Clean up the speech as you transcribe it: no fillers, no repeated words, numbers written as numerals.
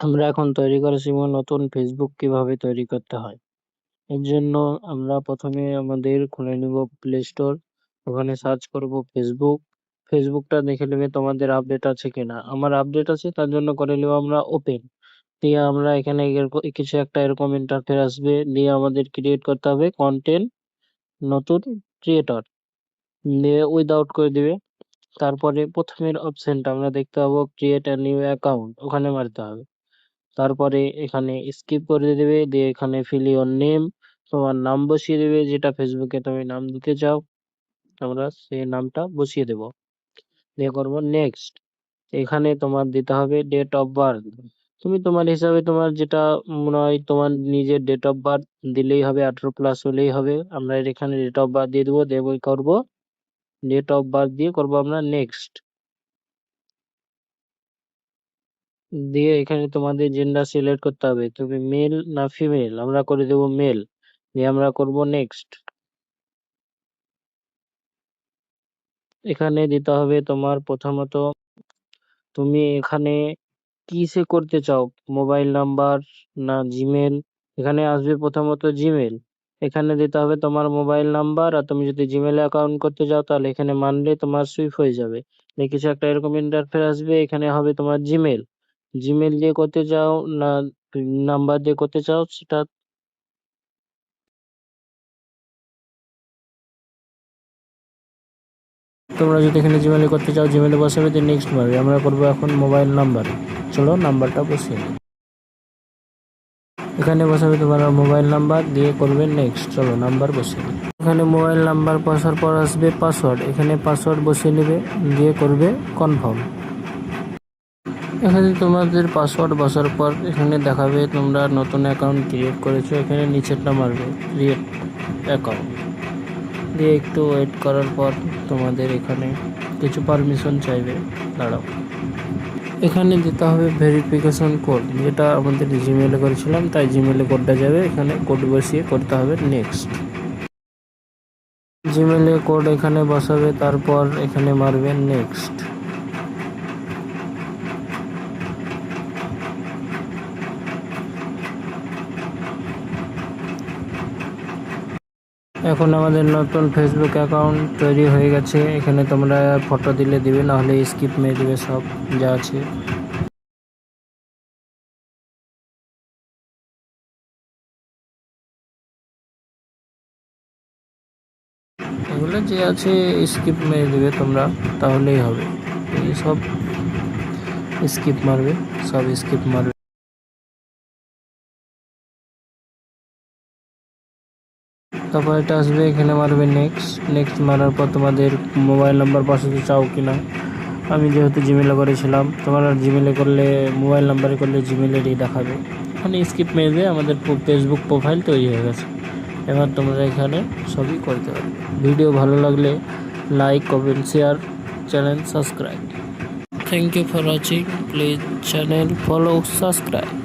আমরা এখন তৈরি করে শিখব নতুন ফেসবুক কিভাবে তৈরি করতে হয়। এর জন্য আমরা প্রথমে আমাদের খুলে নিব প্লে স্টোর, ওখানে সার্চ করব ফেসবুক। ফেসবুকটা দেখে নেবে তোমাদের আপডেট আছে কিনা। আমার আপডেট আছে, তার জন্য করে নেব আমরা ওপেন। দিয়ে আমরা এখানে কিছু একটা এরকম ইন্টারফেস আসবে, দিয়ে আমাদের ক্রিয়েট করতে হবে কন্টেন্ট, নতুন ক্রিয়েটর, দিয়ে উইদাউট করে দিবে। তারপরে প্রথমের অপশনটা আমরা দেখতে পাবো ক্রিয়েট আ নিউ অ্যাকাউন্ট, ওখানে মারতে হবে। তারপরে এখানে স্কিপ করে দেবে, দিয়ে এখানে ফিল ইওর নেম, তোমার নাম বসিয়ে দেবে, যেটা ফেসবুকে তুমি নাম দিতে চাও আমরা সেই নামটা বসিয়ে দেব। দিয়ে করবো নেক্সট। এখানে তোমার দিতে হবে ডেট অফ বার্থ। তুমি তোমার হিসাবে তোমার যেটা মনে হয় তোমার নিজের ডেট অফ বার্থ দিলেই হবে, 18+ হলেই হবে। আমরা এখানে ডেট অফ বার্থ দিয়ে দেবো, দিয়ে করবো ডেট অফ বার্থ দিয়ে করবো আমরা নেক্সট। দিয়ে এখানে তোমাদের জেন্ডার সিলেক্ট করতে হবে, তুমি মেল না ফিমেল, আমরা করে দেবো মেল। দিয়ে আমরা করব নেক্সট। এখানে দিতে হবে তোমার প্রথমত তুমি এখানে কিসে করতে চাও, মোবাইল নাম্বার না জিমেল। এখানে আসবে প্রথমত জিমেল, এখানে দিতে হবে তোমার মোবাইল নাম্বার। আর তুমি যদি জিমেল অ্যাকাউন্ট করতে চাও তাহলে এখানে মানলে তোমার সুইপ হয়ে যাবে। কিছু একটা এরকম ইন্টারফেস আসবে, এখানে হবে তোমার জিমেল। জিমেল দিয়ে করতে চাও না নাম্বার দিয়ে করতে চাও সেটা তোমরা যদি এখানে জিমেলে করতে চাও জিমেলে বসাবে, দিয়ে নেক্সট মারবে। আমরা করবো এখন মোবাইল নাম্বার, চলো নাম্বারটা বসিয়ে নিই। এখানে বসাবে তোমার মোবাইল নাম্বার, দিয়ে করবে নেক্সট, চলো নাম্বার বসিয়ে নিই। এখানে মোবাইল নাম্বার বসার পর আসবে পাসওয়ার্ড, এখানে পাসওয়ার্ড বসিয়ে নেবে, দিয়ে করবে কনফার্ম। এখানে তোমাদের পাসওয়ার্ড বসার পর এখানে দেখাবে তোমরা নতুন অ্যাকাউন্ট ক্রিয়েট করেছো, এখানে নিচেরটা মারবে ক্রিয়েট অ্যাকাউন্ট, দিয়ে একটু ওয়েট করার পর তোমাদের এখানে কিছু পারমিশন চাইবে, দাঁড়াও। এখানে দিতে হবে ভেরিফিকেশন কোড, যেটা আমাদের জিমেলে করেছিলাম তাই জিমেলে কোডটা যাবে, এখানে কোড বসিয়ে করতে হবে নেক্সট। জিমেলে কোড এখানে বসাবে, তারপর এখানে মারবে নেক্সট। এখন আমাদের নতুন ফেসবুক অ্যাকাউন্ট তৈরি হয়ে গেছে। এখানে তোমরা ফটো দিলে দিবে, নাহলে স্কিপ মেরে দিবে সব যা আছে। এগুলো যে আছে স্কিপ মেরে দিবে তোমরা, তাহলেই হবে। এই সব স্কিপ মারবে, সব স্কিপ মারবে। তারপর এটা আসবে, এখানে মারবে নেক্সট। নেক্সট মারার পর তোমাদের মোবাইল নাম্বার বসাতে চাও কিনা। আমি যেহেতু জিমেলে করেছিলাম, তোমরা জিমেলে করলে মোবাইল নাম্বারে করলে জিমেলেরই দেখাবে। এখানে স্কিপ মেরে আমাদের ফেসবুক প্রোফাইল তৈরি হয়ে গেছে। এবার তোমরা এখানে সবই করতে পারবে। ভিডিও ভালো লাগলে like, comment, share, channel subscribe. Thank you for watching, please channel follow, subscribe.